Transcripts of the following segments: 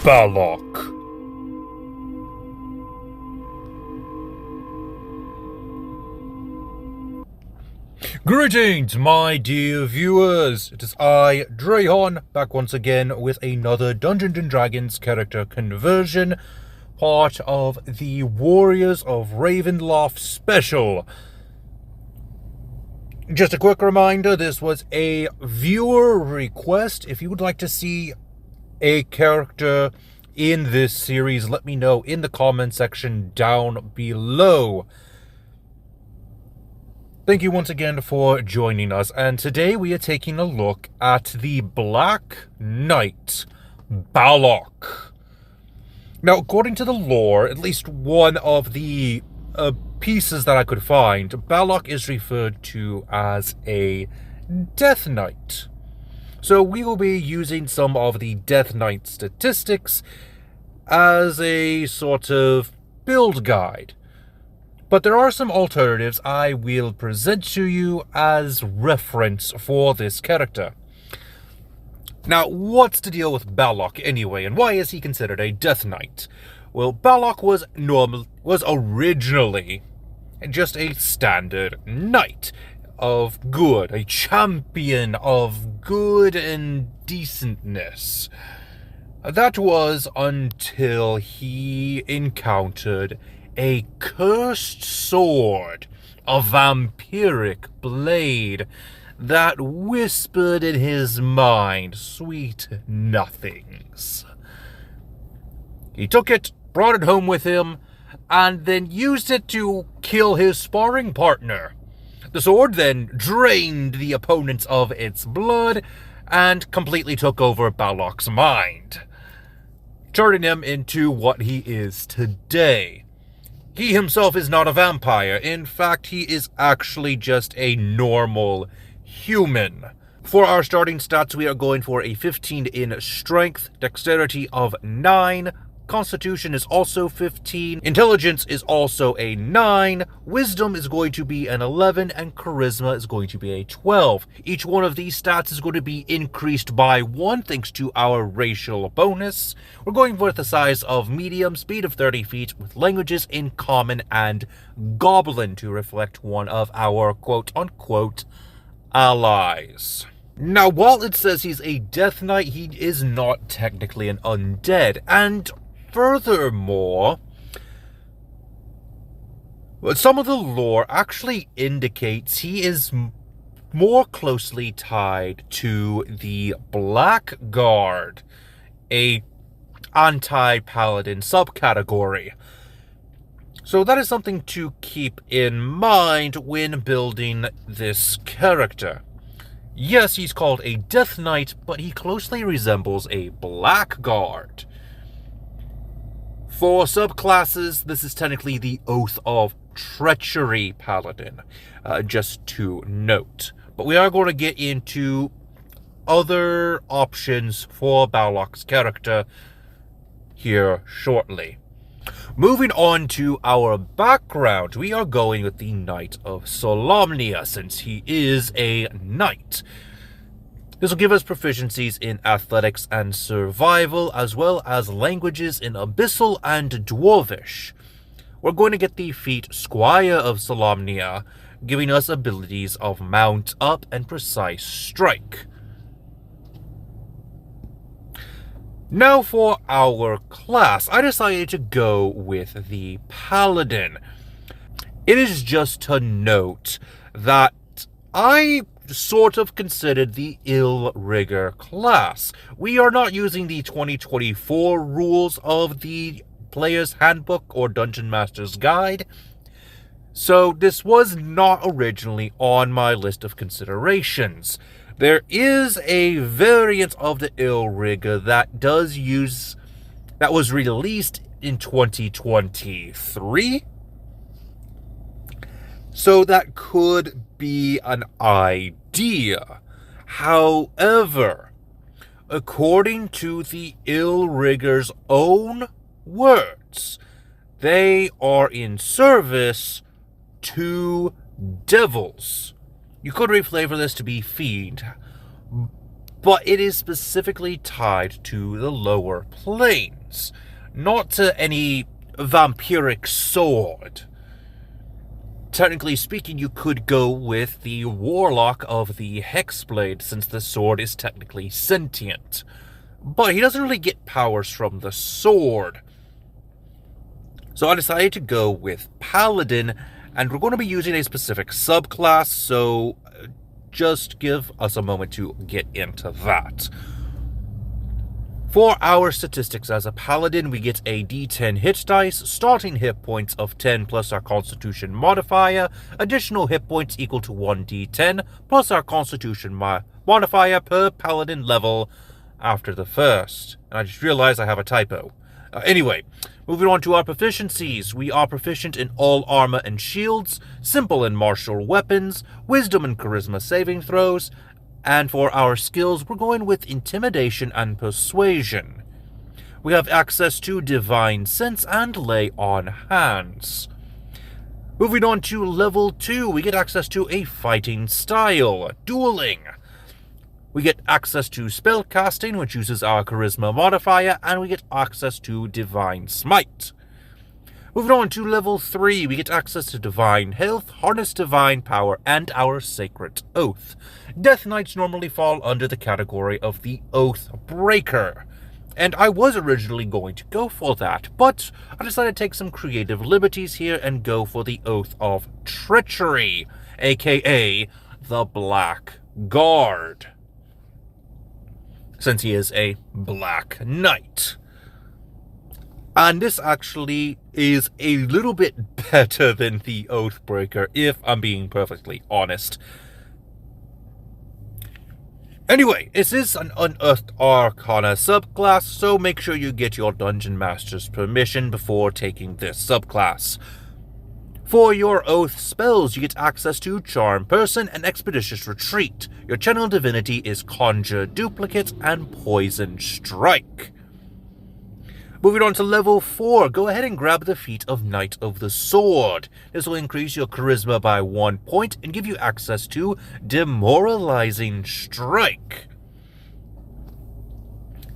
Balok. Greetings, my dear viewers. It is I, Drahon, back once again with another Dungeons & Dragons character conversion, part of the Warriors of Ravenloft special. Just a quick reminder, this was a viewer request. If you would like to see a character in this series, let me know in the comment section down below. Thank you once again for joining us, and today we are taking a look at the Black Knight, Balok. Now, according to the lore, at least one of the pieces that I could find, Balok is referred to as a Death Knight. So we will be using some of the Death Knight statistics as a sort of build guide. But there are some alternatives I will present to you as reference for this character. Now, what's the deal with Balok anyway, and why is he considered a Death Knight? Well, Balok was originally just a standard knight of good, a champion of good and decentness. That was until he encountered a cursed sword, a vampiric blade that whispered in his mind sweet nothings. He took it, brought it home with him, and then used it to kill his sparring partner. The sword then drained the opponents of its blood and completely took over Balok's mind, turning him into what he is today. He himself is not a vampire. In fact, he is actually just a normal human. For our starting stats, we are going for a 15 in strength, dexterity of 9, constitution is also 15, intelligence is also a 9, wisdom is going to be an 11, and charisma is going to be a 12. Each one of these stats is going to be increased by 1 thanks to our racial bonus. We're going for the size of medium, speed of 30 feet, with languages in common and goblin to reflect one of our quote-unquote allies. Now, while it says he's a Death Knight, he is not technically an undead, and furthermore, some of the lore actually indicates he is more closely tied to the Blackguard, a anti-paladin subcategory. So that is something to keep in mind when building this character. Yes, he's called a Death Knight, but he closely resembles a Blackguard. For subclasses, this is technically the Oath of Treachery Paladin, just to note. But we are going to get into other options for Balok's character here shortly. Moving on to our background, we are going with the Knight of Solamnia, since he is a knight. This will give us proficiencies in athletics and survival, as well as languages in Abyssal and Dwarvish. We're going to get the feat Squire of Solamnia, giving us abilities of Mount Up and Precise Strike. Now for our class, I decided to go with the Paladin. It is just to note that I sort of considered the Ill Rigger class. We are not using the 2024 rules of the Player's Handbook or Dungeon Master's Guide, so this was not originally on my list of considerations. There is a variant of the Ill Rigger that was released in 2023, so that could be an idea. However, according to the Ill Rigger's own words, they are in service to devils. You could reflavor this to be fiend, but it is specifically tied to the lower plane. weapons, not any vampiric sword. Technically speaking, you could go with the Warlock of the Hexblade, since the sword is technically sentient. But he doesn't really get powers from the sword. So I decided to go with Paladin, and we're going to be using a specific subclass, so just give us a moment to get into that. For our statistics as a Paladin, we get a d10 hit dice, starting hit points of 10 plus our Constitution modifier, additional hit points equal to 1d10 plus our Constitution modifier per Paladin level after the first. And I just realized I have a typo. Anyway, moving on to our proficiencies. We are proficient in all armor and shields, simple and martial weapons, wisdom and charisma saving throws, and for our skills, we're going with intimidation and persuasion. We have access to divine sense and lay on hands. Moving on to level 2, we get access to a fighting style, dueling. We get access to spellcasting, which uses our charisma modifier, and we get access to divine smite. Moving on to level 3, we get access to divine health, harness divine power, and our sacred oath. Death Knights normally fall under the category of the Oath Breaker, and I was originally going to go for that, but I decided to take some creative liberties here and go for the Oath of Treachery, aka the Black Guard, since he is a Black Knight. And this actually is a little bit better than the Oathbreaker, if I'm being perfectly honest. Anyway, this is an Unearthed Arcana subclass, so make sure you get your Dungeon Master's permission before taking this subclass. For your Oath spells, you get access to Charm Person and Expeditious Retreat. Your Channel Divinity is Conjure Duplicate and Poison Strike. Moving on to level 4, go ahead and grab the feat of Knight of the Sword. This will increase your charisma by 1 point and give you access to Demoralizing Strike.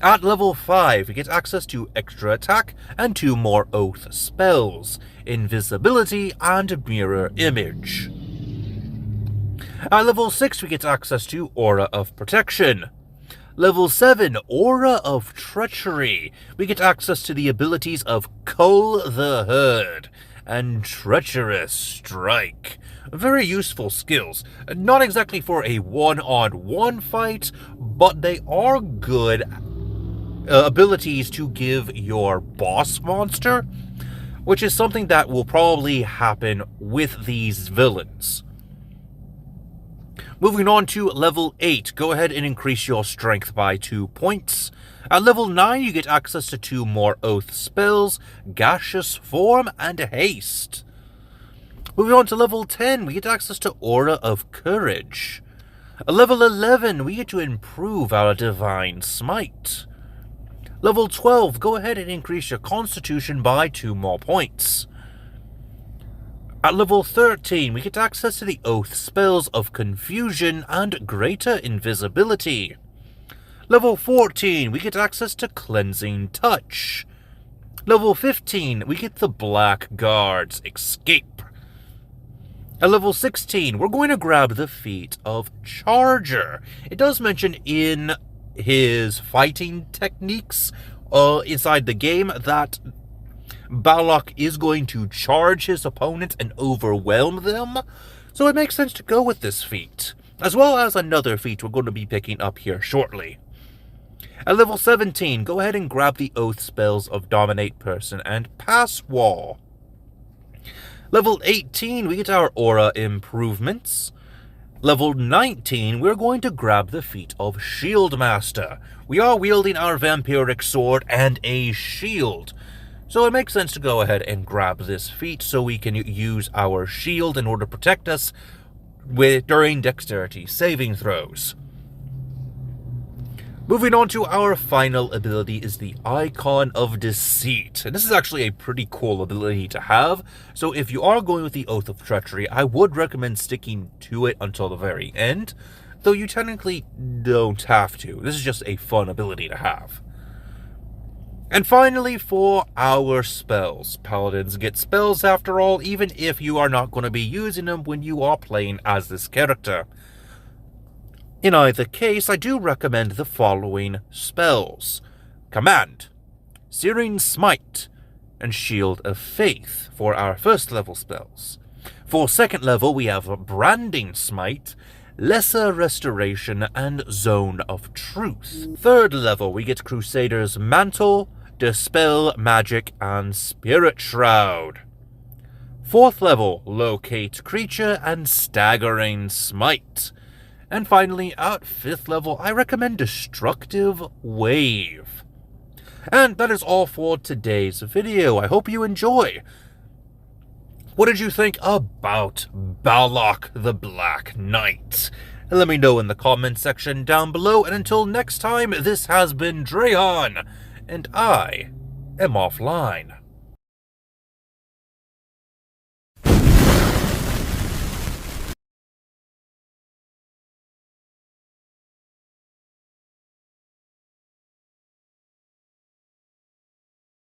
At level 5, you get access to extra attack and 2 more Oath spells, Invisibility and Mirror Image. At level 6, we get access to Aura of Protection. Level 7, Aura of Treachery. We get access to the abilities of Cull the Herd and Treacherous Strike. Very useful skills. Not exactly for a one-on-one fight, but they are good abilities to give your boss monster, which is something that will probably happen with these villains. Moving on to level 8, go ahead and increase your strength by 2 points. At level 9, you get access to 2 more Oath spells, Gaseous Form and Haste. Moving on to level 10, we get access to Aura of Courage. At level 11, we get to improve our Divine Smite. Level 12, go ahead and increase your Constitution by 2 more points. At level 13, we get access to the Oath spells of Confusion and Greater Invisibility. Level 14, we get access to Cleansing Touch. Level 15, we get the Black Guard's Escape. At level 16, we're going to grab the feat of Charger. It does mention in his fighting techniques inside the game that Balok is going to charge his opponents and overwhelm them, so it makes sense to go with this feat, as well as another feat we're going to be picking up here shortly. At level 17, go ahead and grab the Oath spells of Dominate Person and Pass Wall. Level 18, we get our Aura improvements. Level 19, we're going to grab the feat of Shield Master. We are wielding our vampiric sword and a shield, so it makes sense to go ahead and grab this feat so we can use our shield in order to protect us during dexterity saving throws. Moving on to our final ability is the Icon of Deceit. And this is actually a pretty cool ability to have, so if you are going with the Oath of Treachery, I would recommend sticking to it until the very end, though you technically don't have to. This is just a fun ability to have. And finally, for our spells. Paladins get spells after all, even if you are not going to be using them when you are playing as this character. In either case, I do recommend the following spells. Command, Searing Smite, and Shield of Faith for our first level spells. For second level, we have Branding Smite, Lesser Restoration, and Zone of Truth. Third level, we get Crusader's Mantle, Dispel Magic, and Spirit Shroud. Fourth level, Locate Creature and Staggering Smite. And finally, at fifth level, I recommend Destructive Wave. And that is all for today's video. I hope you enjoy. What did you think about Balok the Black Knight? Let me know in the comment section down below, and until next time, this has been Drayon, and I am offline.